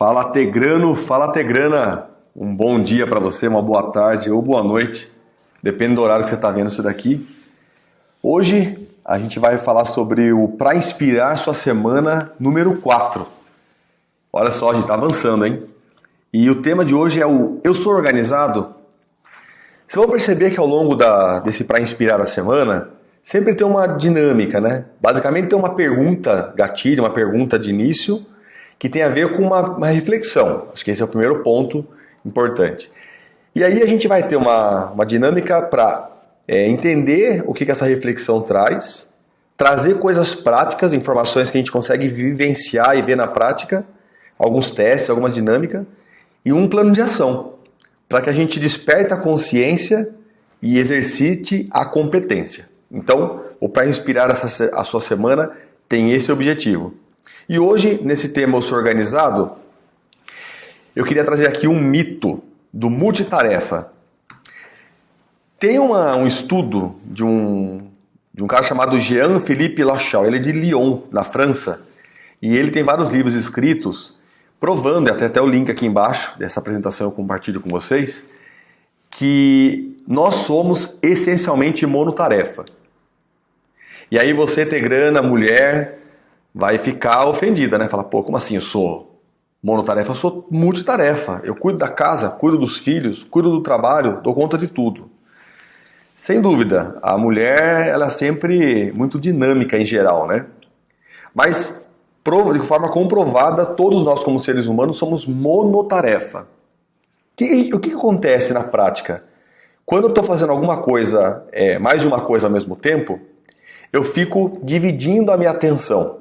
Fala Tegrano, fala Tegrana, um bom dia para você, uma boa tarde ou boa noite, depende do horário que você está vendo isso daqui. Hoje a gente vai falar sobre o Pra Inspirar Sua Semana número 4. Olha só, a gente está avançando, hein? E o tema de hoje é o Eu Sou Organizado? Vocês vão perceber que ao longo desse Pra Inspirar a Semana, sempre tem uma dinâmica, né? Basicamente tem uma pergunta gatilho, uma pergunta de início, que tem a ver com uma reflexão. Acho que esse é o primeiro ponto importante. E aí a gente vai ter uma dinâmica para entender o que essa reflexão traz, trazer coisas práticas, informações que a gente consegue vivenciar e ver na prática, alguns testes, alguma dinâmica, e um plano de ação, para que a gente desperte a consciência e exercite a competência. Então, o Para Inspirar a Sua Semana tem esse objetivo. E hoje, nesse tema Eu Sou Organizado, eu queria trazer aqui um mito do multitarefa. Tem um estudo de um cara chamado Jean-Philippe Lachau, ele é de Lyon, na França, e ele tem vários livros escritos provando, e até o link aqui embaixo dessa apresentação eu compartilho com vocês, que nós somos essencialmente monotarefa. E aí você, Tegrana, mulher, vai ficar ofendida, né? Fala, pô, como assim eu sou monotarefa? Eu sou multitarefa. Eu cuido da casa, cuido dos filhos, cuido do trabalho, dou conta de tudo. Sem dúvida, a mulher ela é sempre muito dinâmica em geral, né? Mas, de forma comprovada, todos nós como seres humanos somos monotarefa. O que acontece na prática? Quando eu estou fazendo alguma coisa, mais de uma coisa ao mesmo tempo, eu fico dividindo a minha atenção.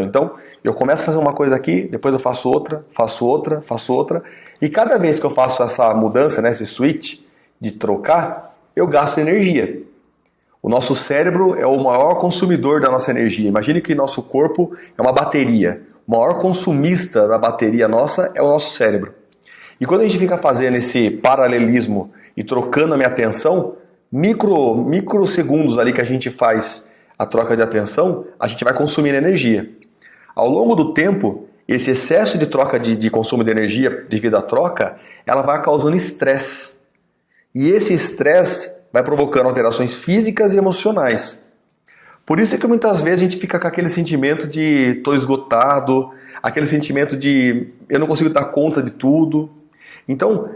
Então, eu começo a fazer uma coisa aqui, depois eu faço outra. E cada vez que eu faço essa mudança, né, esse switch de trocar, eu gasto energia. O nosso cérebro é o maior consumidor da nossa energia. Imagine que nosso corpo é uma bateria. O maior consumista da bateria nossa é o nosso cérebro. E quando a gente fica fazendo esse paralelismo e trocando a minha atenção, microsegundos ali que a gente faz a troca de atenção, a gente vai consumindo energia. Ao longo do tempo, esse excesso de troca de consumo de energia devido à troca, ela vai causando estresse. E esse estresse vai provocando alterações físicas e emocionais. Por isso é que muitas vezes a gente fica com aquele sentimento de estou esgotado, aquele sentimento de eu não consigo dar conta de tudo. Então,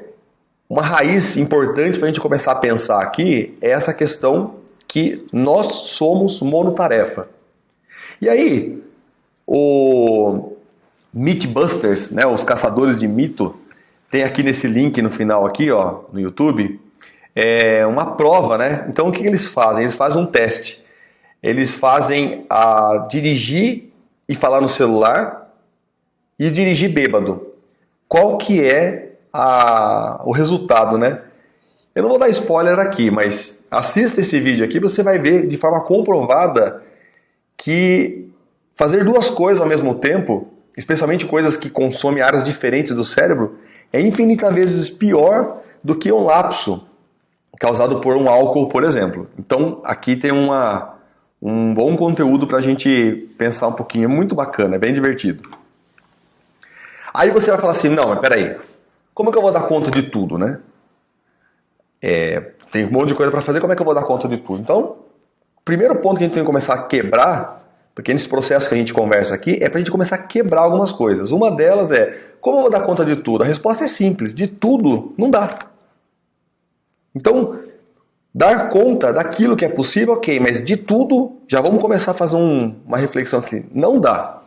uma raiz importante para a gente começar a pensar aqui é essa questão que nós somos monotarefa. E aí, o Mythbusters, né, os caçadores de mito, tem aqui nesse link no final aqui, ó, no YouTube, uma prova, né? Então o que eles fazem? Eles fazem um teste. Eles fazem dirigir e falar no celular e dirigir bêbado. Qual que é o resultado, né? Eu não vou dar spoiler aqui, mas assista esse vídeo aqui, você vai ver de forma comprovada que fazer duas coisas ao mesmo tempo, especialmente coisas que consomem áreas diferentes do cérebro, é infinitamente vezes pior do que um lapso causado por um álcool, por exemplo. Então, aqui tem um bom conteúdo para a gente pensar um pouquinho, é muito bacana, é bem divertido. Aí você vai falar assim, não, mas peraí, como é que eu vou dar conta de tudo, né? Tem um monte de coisa para fazer, como é que eu vou dar conta de tudo? Então, o primeiro ponto que a gente tem que começar a quebrar, porque nesse processo que a gente conversa aqui, é para a gente começar a quebrar algumas coisas. Uma delas é, como eu vou dar conta de tudo? A resposta é simples, de tudo não dá. Então, dar conta daquilo que é possível, ok, mas de tudo, já vamos começar a fazer uma reflexão aqui. Não dá.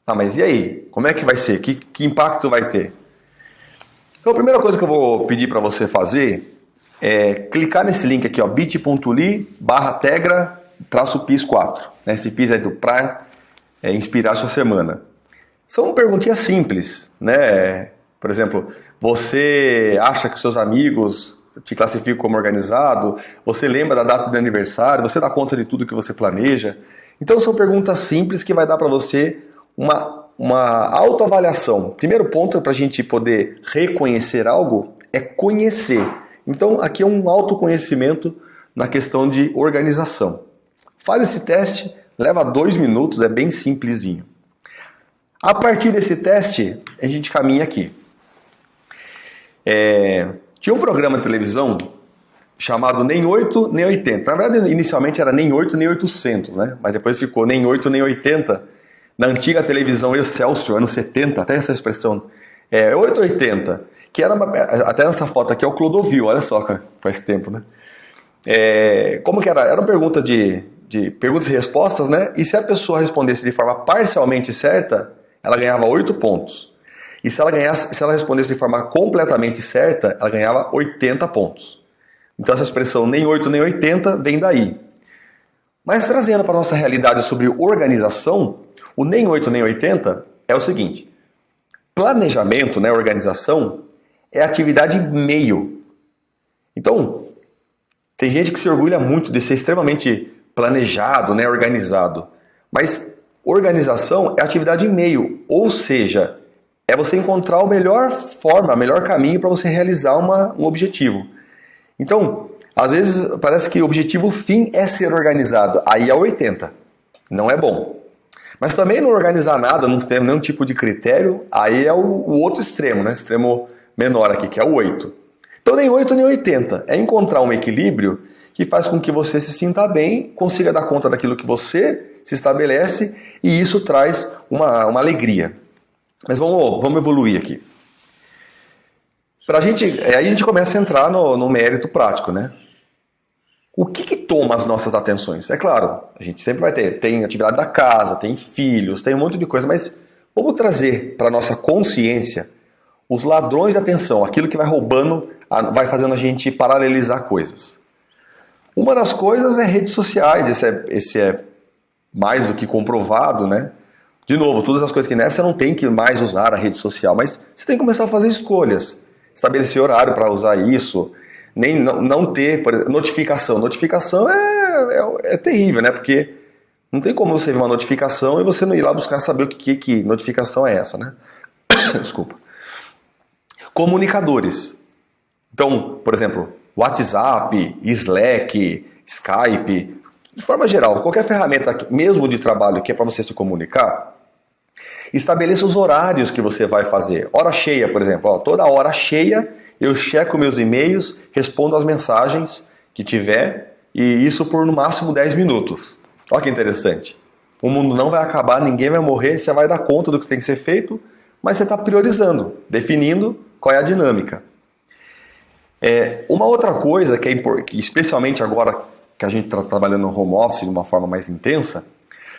Ah, mas e aí? Como é que vai ser? Que impacto vai ter? Então, a primeira coisa que eu vou pedir para você fazer é clicar nesse link aqui, ó, bit.ly/tegra-pis4. Esse PIS é do Pra Inspirar Sua Semana. São perguntinhas simples, né? Por exemplo, você acha que seus amigos te classificam como organizado? Você lembra da data de aniversário? Você dá conta de tudo que você planeja? Então são perguntas simples que vai dar para você uma autoavaliação. Primeiro ponto para a gente poder reconhecer algo é conhecer. Então aqui é um autoconhecimento na questão de organização. Faz esse teste, leva 2 minutos, é bem simplesinho. A partir desse teste, a gente caminha aqui. Tinha um programa de televisão chamado Nem 8, Nem 80. Na verdade, inicialmente era Nem 8, Nem 800, né? Mas depois ficou Nem 8, Nem 80. Na antiga televisão Excelsior, anos 70, até essa expressão. 880, que era até nessa foto aqui é o Clodovil, olha só, cara, faz tempo, né? Como que era? Era uma pergunta de perguntas e respostas, né? E se a pessoa respondesse de forma parcialmente certa, ela ganhava 8 pontos. E se ela respondesse de forma completamente certa, ela ganhava 80 pontos. Então essa expressão nem 8 nem 80 vem daí. Mas trazendo para a nossa realidade sobre organização, o nem 8 nem 80 é o seguinte: planejamento, né, organização, é atividade meio. Então, tem gente que se orgulha muito de ser extremamente planejado, né, organizado. Mas organização é atividade meio, ou seja, é você encontrar a melhor forma, o melhor caminho para você realizar um objetivo. Então, às vezes parece que o objetivo fim é ser organizado, aí é 80, não é bom. Mas também não organizar nada, não ter nenhum tipo de critério, aí é o outro extremo, né? Extremo menor aqui, que é o 8. Então nem 8 nem 80, é encontrar um equilíbrio que faz com que você se sinta bem, consiga dar conta daquilo que você se estabelece e isso traz uma alegria. Mas vamos evoluir aqui. Aí a gente começa a entrar no mérito prático, né? O que toma as nossas atenções? É claro, a gente sempre vai tem atividade da casa, tem filhos, tem um monte de coisa, mas vamos trazer para a nossa consciência os ladrões de atenção, aquilo que vai roubando, vai fazendo a gente paralelizar coisas. Uma das coisas é redes sociais, esse é mais do que comprovado, né? De novo, todas as coisas que você não tem que mais usar a rede social, mas você tem que começar a fazer escolhas, estabelecer horário para usar isso, não ter notificação. Notificação é terrível, né? Porque não tem como você ver uma notificação e você não ir lá buscar saber o que notificação é essa, né? Desculpa. Comunicadores. Então, por exemplo, WhatsApp, Slack, Skype, de forma geral, qualquer ferramenta, mesmo de trabalho, que é para você se comunicar, estabeleça os horários que você vai fazer. Hora cheia, por exemplo. Toda hora cheia, eu checo meus e-mails, respondo as mensagens que tiver, e isso por no máximo 10 minutos. Olha que interessante. O mundo não vai acabar, ninguém vai morrer, você vai dar conta do que tem que ser feito, mas você está priorizando, definindo qual é a dinâmica. Uma outra coisa que especialmente agora que a gente está trabalhando no home office de uma forma mais intensa,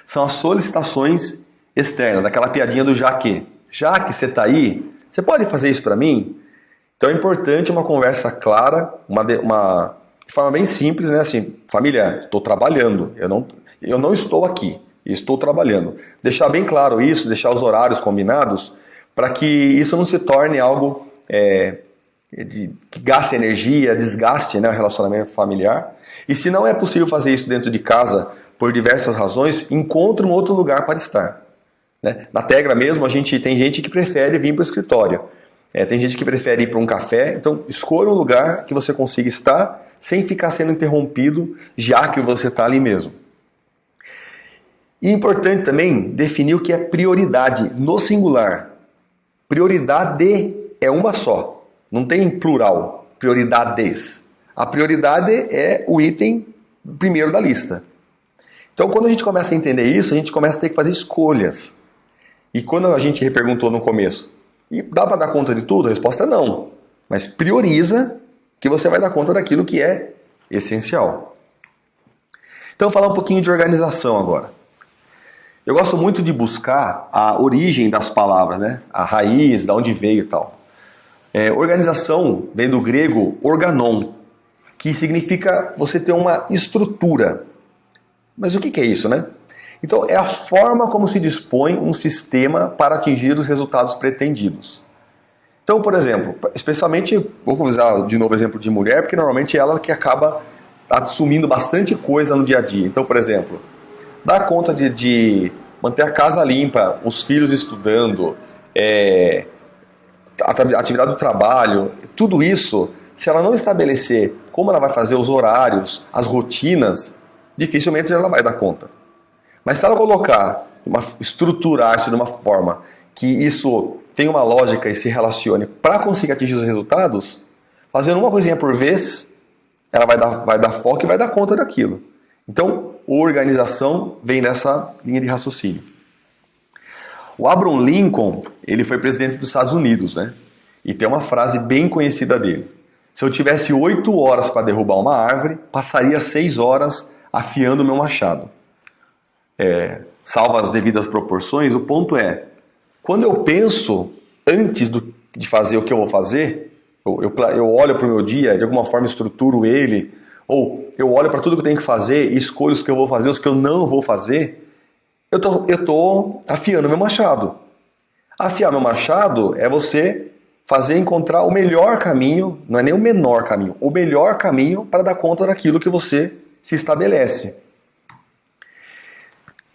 são as solicitações externas, daquela piadinha do já que você está aí, você pode fazer isso para mim? Então é importante uma conversa clara, de forma bem simples, né? Assim, família, estou trabalhando, eu não estou aqui, estou trabalhando. Deixar bem claro isso, deixar os horários combinados, para que isso não se torne algo que gaste energia, desgaste, né, o relacionamento familiar. E se não é possível fazer isso dentro de casa, por diversas razões, encontre um outro lugar para estar. Né? Na Tegra mesmo, tem gente que prefere vir para o escritório. Tem gente que prefere ir para um café. Então, escolha um lugar que você consiga estar sem ficar sendo interrompido, já que você está ali mesmo. E é importante também definir o que é prioridade no singular. Prioridade é uma só, não tem plural, prioridades. A prioridade é o item primeiro da lista. Então, quando a gente começa a entender isso, a gente começa a ter que fazer escolhas. E quando a gente perguntou no começo, e dá para dar conta de tudo? A resposta é não. Mas prioriza que você vai dar conta daquilo que é essencial. Então, vou falar um pouquinho de organização agora. Eu gosto muito de buscar a origem das palavras, né? A raiz, de onde veio e tal. Organização vem do grego organon, que significa você ter uma estrutura. Mas o que é isso, né? Então, é a forma como se dispõe um sistema para atingir os resultados pretendidos. Então, por exemplo, especialmente, vou usar de novo o exemplo de mulher, porque normalmente é ela que acaba assumindo bastante coisa no dia a dia. Então, por exemplo, dar conta de manter a casa limpa, os filhos estudando, a atividade do trabalho, tudo isso, se ela não estabelecer como ela vai fazer os horários, as rotinas, dificilmente ela vai dar conta. Mas se ela colocar, estruturar isso de uma forma que isso tem uma lógica e se relacione para conseguir atingir os resultados, fazendo uma coisinha por vez, ela vai dar foco e vai dar conta daquilo. Então, organização vem nessa linha de raciocínio. O Abraham Lincoln, ele foi presidente dos Estados Unidos, né? E tem uma frase bem conhecida dele. Se eu tivesse 8 horas para derrubar uma árvore, passaria 6 horas afiando o meu machado. Salvo as devidas proporções, o ponto é, quando eu penso antes de fazer o que eu vou fazer, eu olho para o meu dia, de alguma forma estruturo ele, ou eu olho para tudo que eu tenho que fazer e escolho os que eu vou fazer, os que eu não vou fazer, eu tô afiando meu machado. Afiar meu machado é você encontrar o melhor caminho, não é nem o menor caminho, o melhor caminho para dar conta daquilo que você se estabelece.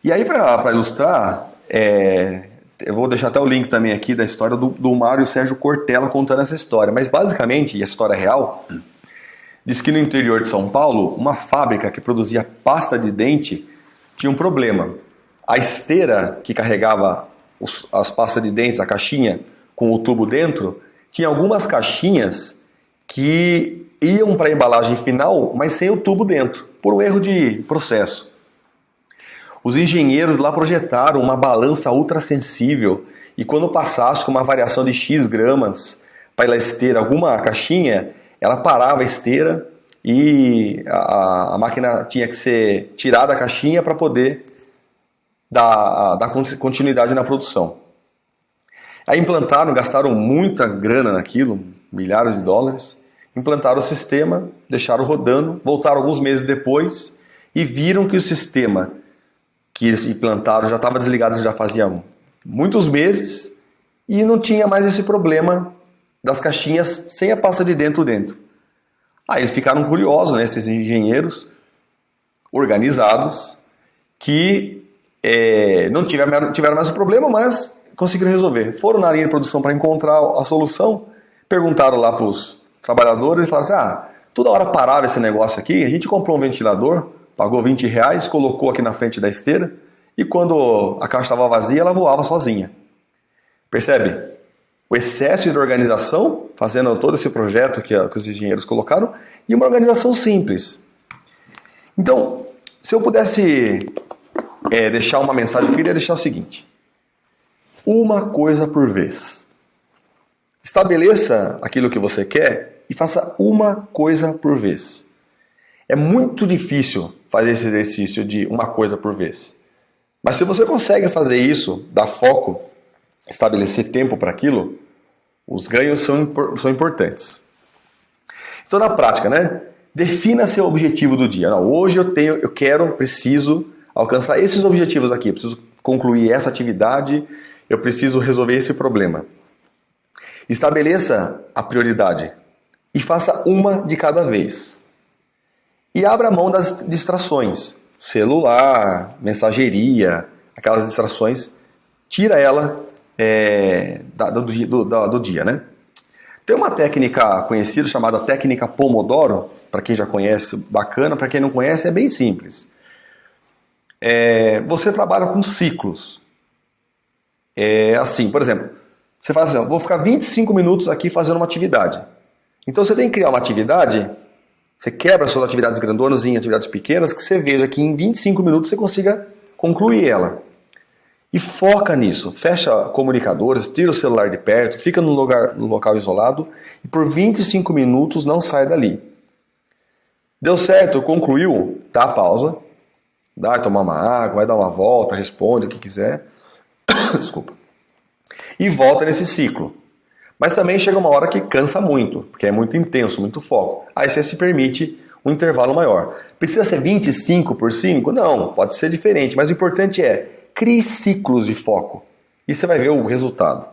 E aí, para ilustrar, eu vou deixar até o link também aqui da história do Mário Sérgio Cortella contando essa história. Mas basicamente, e a história é real, diz que no interior de São Paulo, uma fábrica que produzia pasta de dente tinha um problema. A esteira que carregava as pastas de dentes, a caixinha com o tubo dentro, tinha algumas caixinhas que iam para a embalagem final, mas sem o tubo dentro, por um erro de processo. Os engenheiros lá projetaram uma balança ultrassensível e quando passasse com uma variação de X gramas para a esteira alguma caixinha, ela parava a esteira e a máquina tinha que ser tirada da caixinha para poder dar continuidade na produção. Aí implantaram, gastaram muita grana naquilo, milhares de dólares, implantaram o sistema, deixaram rodando, voltaram alguns meses depois e viram que o sistema que eles implantaram já estava desligado já fazia muitos meses e não tinha mais esse problema das caixinhas sem a pasta de dentro. Aí eles ficaram curiosos, né, esses engenheiros organizados que não tiveram mais o problema, mas conseguiram resolver. Foram na linha de produção para encontrar a solução, perguntaram lá para os trabalhadores e falaram assim, toda hora parava esse negócio aqui, a gente comprou um ventilador, pagou R$20, colocou aqui na frente da esteira e quando a caixa estava vazia, ela voava sozinha. Percebe? O excesso de organização, fazendo todo esse projeto que os engenheiros colocaram, e uma organização simples. Então, se eu pudesse deixar uma mensagem, eu queria deixar o seguinte. Uma coisa por vez. Estabeleça aquilo que você quer e faça uma coisa por vez. É muito difícil fazer esse exercício de uma coisa por vez. Mas se você consegue fazer isso, dar foco, estabelecer tempo para aquilo, os ganhos são importantes. Então, na prática, né? Defina seu objetivo do dia. Não, hoje preciso alcançar esses objetivos aqui. Preciso concluir essa atividade, eu preciso resolver esse problema. Estabeleça a prioridade e faça uma de cada vez. E abra mão das distrações. Celular, mensageria, aquelas distrações, tira ela do dia, né? Tem uma técnica conhecida chamada técnica Pomodoro, para quem já conhece, bacana, para quem não conhece é bem simples. Você trabalha com ciclos. Assim, por exemplo, você fala assim, vou ficar 25 minutos aqui fazendo uma atividade. Então você tem que criar uma atividade, você quebra suas atividades grandonas em atividades pequenas, que você veja que em 25 minutos você consiga concluir ela. E foca nisso, fecha comunicadores, tira o celular de perto, fica no local isolado e por 25 minutos não sai dali. Deu certo, concluiu, dá a pausa, vai tomar uma água, vai dar uma volta, responde o que quiser. Desculpa. E volta nesse ciclo. Mas também chega uma hora que cansa muito, porque é muito intenso, muito foco. Aí você se permite um intervalo maior. Precisa ser 25 por 5? Não, pode ser diferente, mas o importante é crie ciclos de foco e você vai ver o resultado.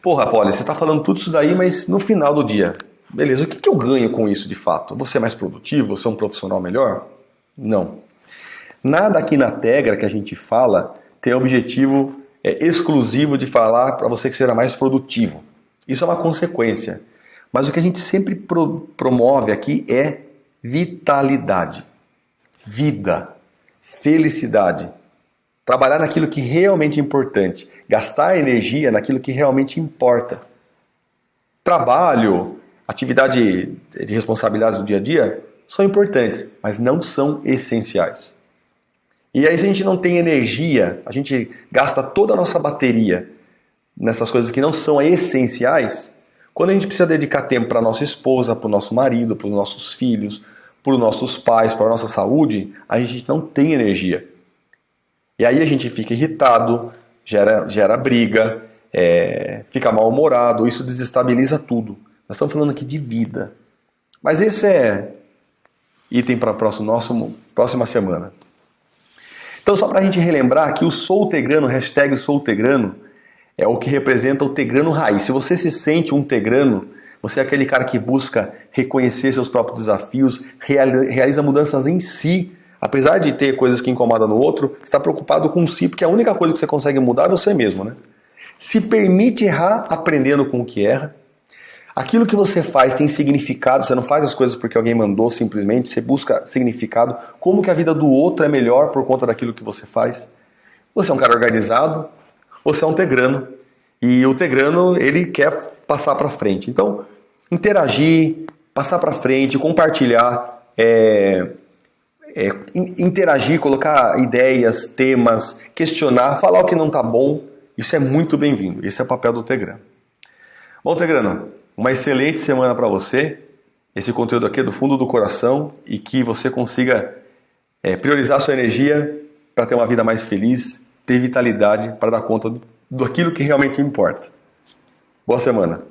Porra, Poli, você está falando tudo isso daí, mas no final do dia, beleza, o que eu ganho com isso de fato? Você é mais produtivo? Você é um profissional melhor? Não. Nada aqui na Tegra que a gente fala tem objetivo exclusivo de falar para você que será mais produtivo. Isso é uma consequência. Mas o que a gente sempre promove aqui é vitalidade, vida, felicidade, Trabalhar naquilo que realmente é importante. Gastar energia naquilo que realmente importa. Trabalho, atividade de responsabilidades do dia a dia são importantes, mas não são essenciais. E aí, se a gente não tem energia, a gente gasta toda a nossa bateria nessas coisas que não são essenciais, quando a gente precisa dedicar tempo para nossa esposa, para o nosso marido, para os nossos filhos, para os nossos pais, para a nossa saúde, a gente não tem energia. E aí a gente fica irritado, gera briga, fica mal-humorado, isso desestabiliza tudo. Nós estamos falando aqui de vida. Mas esse é item para a próxima semana. Então, só para a gente relembrar que o Sou Tegrano, hashtag Sou Tegrano, é o que representa o Tegrano raiz. Se você se sente um Tegrano, você é aquele cara que busca reconhecer seus próprios desafios, realiza mudanças em si, apesar de ter coisas que incomodam no outro, está preocupado com si, porque a única coisa que você consegue mudar é você mesmo, né? Se permite errar aprendendo com o que erra. Aquilo que você faz tem significado, você não faz as coisas porque alguém mandou simplesmente, você busca significado, como que a vida do outro é melhor por conta daquilo que você faz. Você é um cara organizado, você é um tegrano, e o tegrano, ele quer passar para frente. Então, interagir, passar para frente, compartilhar, interagir, colocar ideias, temas, questionar, falar o que não está bom, isso é muito bem-vindo. Esse é o papel do tegrano. Bom, tegrano, uma excelente semana para você. Esse conteúdo aqui é do fundo do coração e que você consiga priorizar a sua energia para ter uma vida mais feliz, ter vitalidade para dar conta daquilo que realmente importa. Boa semana.